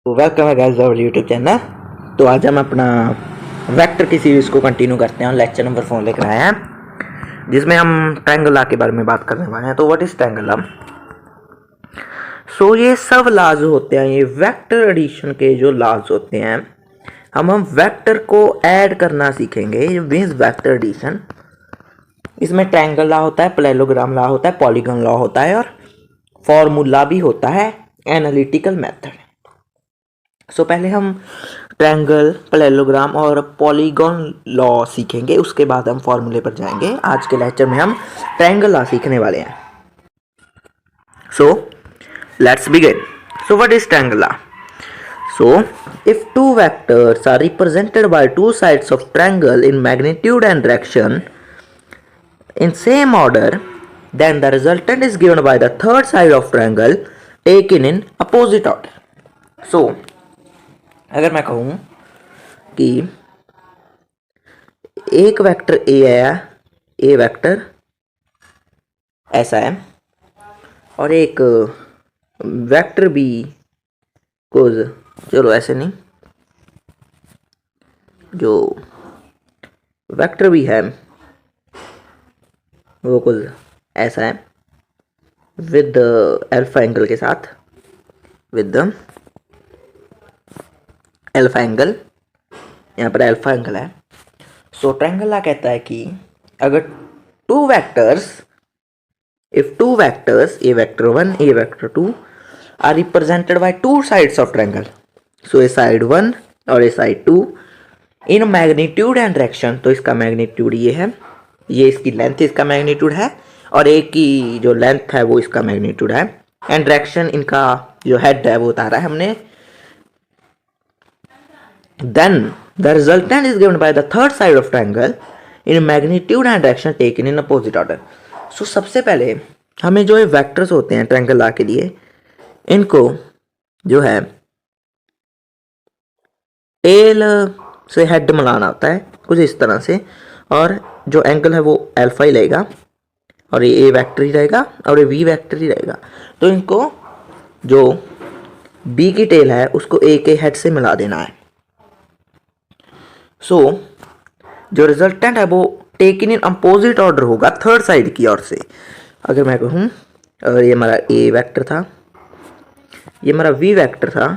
तो वेलकम है guys our YouTube channel. तो आज हम अपना वेक्टर की सीरीज़ को कंटिन्यू करते हैं और लेक्चर नंबर 4 लेकर आए हैं, जिसमें हम ट्रायंगल लॉ के बारे में बात करने वाले हैं। तो व्हाट इज ट्रायंगल लॉ? सो ये सब लॉज होते हैं, ये वेक्टर एडिशन के जो लॉज होते हैं, हम वेक्टर को ऐड करना सीखेंगे। ये मीन्स वेक्टर एडिशन। इसमें ट्रायंगल लॉ होता है, पैरेललोग्राम लॉ होता है, पॉलीगॉन लॉ होता है और फॉर्मूला भी होता है, एनालिटिकल मेथड। सो पहले हम ट्रायंगल, पैरेललोग्राम और पॉलीगॉन लॉ सीखेंगे, उसके बाद हम फॉर्मूले पर जाएंगे। आज के लेक्चर में हम ट्रायंगल लॉ सीखने वाले हैं। So let's begin. So what is triangle law? So, if two vectors are represented by two sides of triangle in magnitude and direction in same order, then the resultant is given by the third side of triangle taken in opposite order. So, अगर मैं कहूँ कि एक vector A है, ए vector ऐसा है, और एक वेक्टर बी को, चलो ऐसे नहीं, जो वेक्टर भी है वो कुछ ऐसा है विद अल्फा एंगल के साथ, विद अल्फा एंगल, यहाँ पर अल्फा एंगल है। सो ट्रायंगल लॉ कहता है कि अगर two vectors, if two vectors a vector 1 a vector 2 are represented by two sides of triangle, so a side 1 और a side 2 in magnitude and direction, तो इसका मैग्नीट्यूड ये है, ये इसकी लेंथ इसका मैग्नीट्यूड है, और एक की जो लेंथ है वो इसका मैग्नीट्यूड है, एंड डायरेक्शन इनका जो हेड है वो उतारा है हमने। Then the resultant is given by the third side of triangle in magnitude and direction taken in opposite order. So सबसे पहले हमें जो ये वेक्टर्स होते हैं ट्रायंगल लॉ के लिए, इनको जो है टेल से हेड मिलाना होता है कुछ इस तरह से, और जो एंगल है वो अल्फा ही रहेगा, और ये ए वेक्टर ही रहेगा और ये वी वेक्टर ही रहेगा। तो इनको जो बी की टेल है उसको ए के हेड से मिला देना है। सो जो रिजल्टेंट है वो टेकन इन अपोजिट ऑर्डर होगा थर्ड साइड की ओर से। अगर मैं कहूँ ये हमारा ए वेक्टर था, ये हमारा वी वेक्टर था,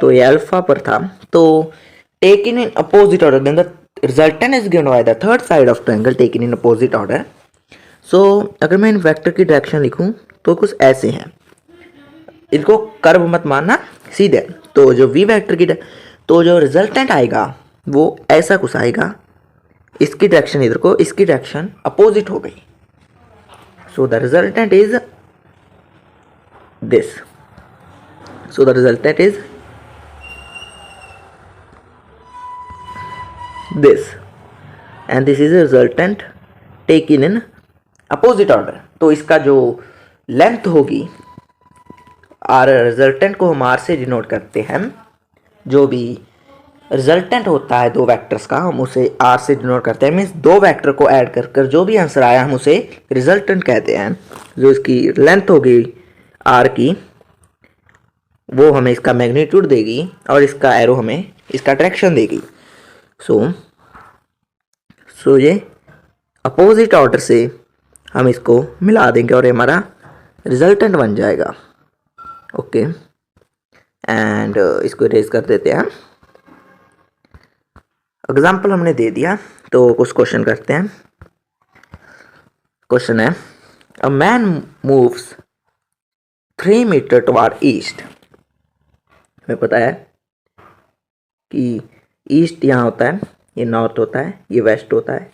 तो ये अल्फा पर था, तो taken in opposite order, then the resultant is given by the third side of triangle taken in opposite order. So अगर मैं इन वेक्टर की डायरेक्शन लिखूँ तो कुछ ऐसे हैं, इनको कर्व मत मानना, सीधे। तो जो वी वेक्टर की, तो जो रिजल्टेंट आएगा वो ऐसा कुछ आएगा, इसकी डायरेक्शन इधर को, इसकी डायरेक्शन अपोजिट हो गई। So the resultant is this, so the resultant is this, and this is resultant taken in opposite order. तो इसका जो लेंथ होगी, आर रिजल्टेंट को हम आर से डिनोट करते हैं, जो भी रिजल्टेंट होता है दो वेक्टर्स का हम उसे आर से डिनोट करते हैं। मीन्स दो वेक्टर को ऐड कर कर जो भी आंसर आया हम उसे रिजल्टेंट कहते हैं। जो इसकी लेंथ होगी आर की, वो हमें इसका मैग्नीट्यूड देगी, और इसका एरो हमें इसका डायरेक्शन देगी। सो ये अपोजिट ऑर्डर से हम इसको मिला देंगे और ये हमारा रिजल्टेंट बन जाएगा। ओके, एंड इसको इरेज कर देते हैं। एग्जाम्पल हमने दे दिया, तो कुछ क्वेश्चन करते हैं। क्वेश्चन है, a man moves 3 metre toward east. हमें पता है कि ईस्ट यहाँ होता है, ये नॉर्थ होता है, ये वेस्ट होता है,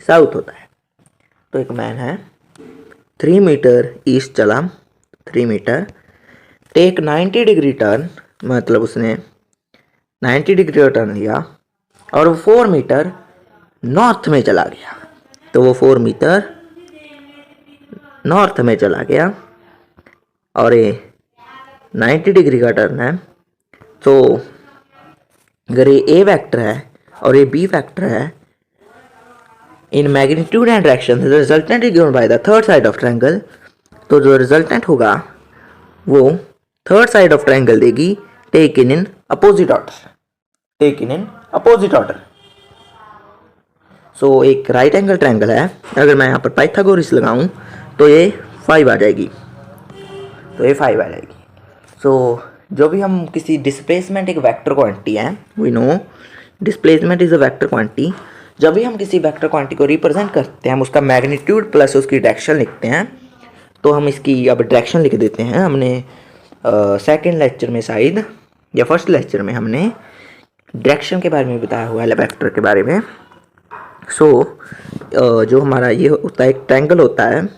साउथ होता है। तो एक मैन है 3 मीटर ईस्ट चला, 3 मीटर, टेक 90 डिग्री टर्न, मतलब उसने 90 डिग्री का टर्न लिया, और वो 4 मीटर नॉर्थ में चला गया। तो वो 4 मीटर नॉर्थ में चला गया, और ये 90 डिग्री का टर्न है। तो अगर ये ए वेक्टर है और ये बी वेक्टर है, in magnitude and direction the resultant is given by the third side of triangle, तो जो रिजल्टेंट होगा वो थर्ड साइड ऑफ ट्रायंगल देगी taken in opposite order, taken in opposite order. So एक राइट एंगल ट्रायंगल है, अगर मैं यहाँ पर पाइथागोरस लगाऊं तो ये 5 आ जाएगी, तो ये 5 आ जाएगी। सो जो भी हम किसी डिस्प्लेसमेंट एक वेक्टर क्वांटिटी है, we know displacement is a vector quantity. जब भी हम किसी वेक्टर क्वांटिटी को रिप्रेजेंट करते हैं, हम उसका मैग्नीट्यूड प्लस उसकी डायरेक्शन लिखते हैं। तो हम इसकी अब डायरेक्शन लिख देते हैं। हमने सेकेंड लेक्चर में शायद या फर्स्ट लेक्चर में हमने डायरेक्शन के बारे में बताया हुआ है, वेक्टर के बारे में। जो हमारा ये होता है एक ट्रायंगल होता है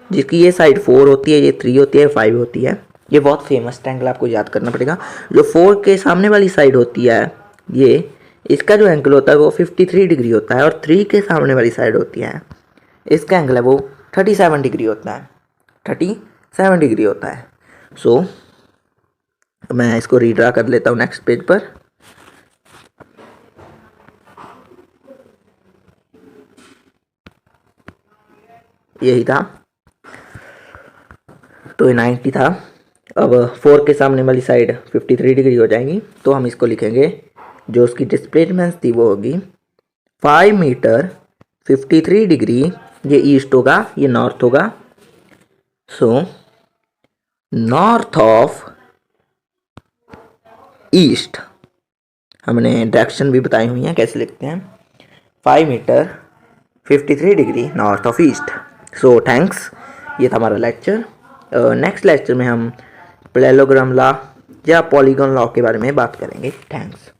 जिसकी ये साइड 4 होती है, ये 3 होती है, 5 होती है। ये बहुत फेमस ट्रायंगल आपको याद करना पड़ेगा। जो 4 के सामने वाली साइड होती है, ये इसका जो एंगल होता है वो 53 डिग्री होता है, और 3 के सामने वाली साइड होती है, इसका एंगल है वो 37 डिग्री होता है, 37 डिग्री होता है। मैं इसको रीड्रा कर लेता हूँ नेक्स्ट पेज पर। यही था, तो ये 90 था। अब 4 के सामने वाली साइड 53 डिग्री हो जाएगी, तो हम इसको लिखेंगे, जो उसकी डिस्प्लेसमेंट थी वो होगी 5 मीटर 53 डिग्री। ये ईस्ट होगा, ये नॉर्थ होगा। सो नॉर्थ ऑफ ईस्ट, हमने डायरेक्शन भी बताई हुई है कैसे लिखते हैं, 5 metre 53 degree north of east. So thanks, ये था हमारा लेक्चर। नेक्स्ट लेक्चर में हम पैरेललोग्राम लॉ या पॉलीगॉन लॉ के बारे में बात करेंगे। थैंक्स।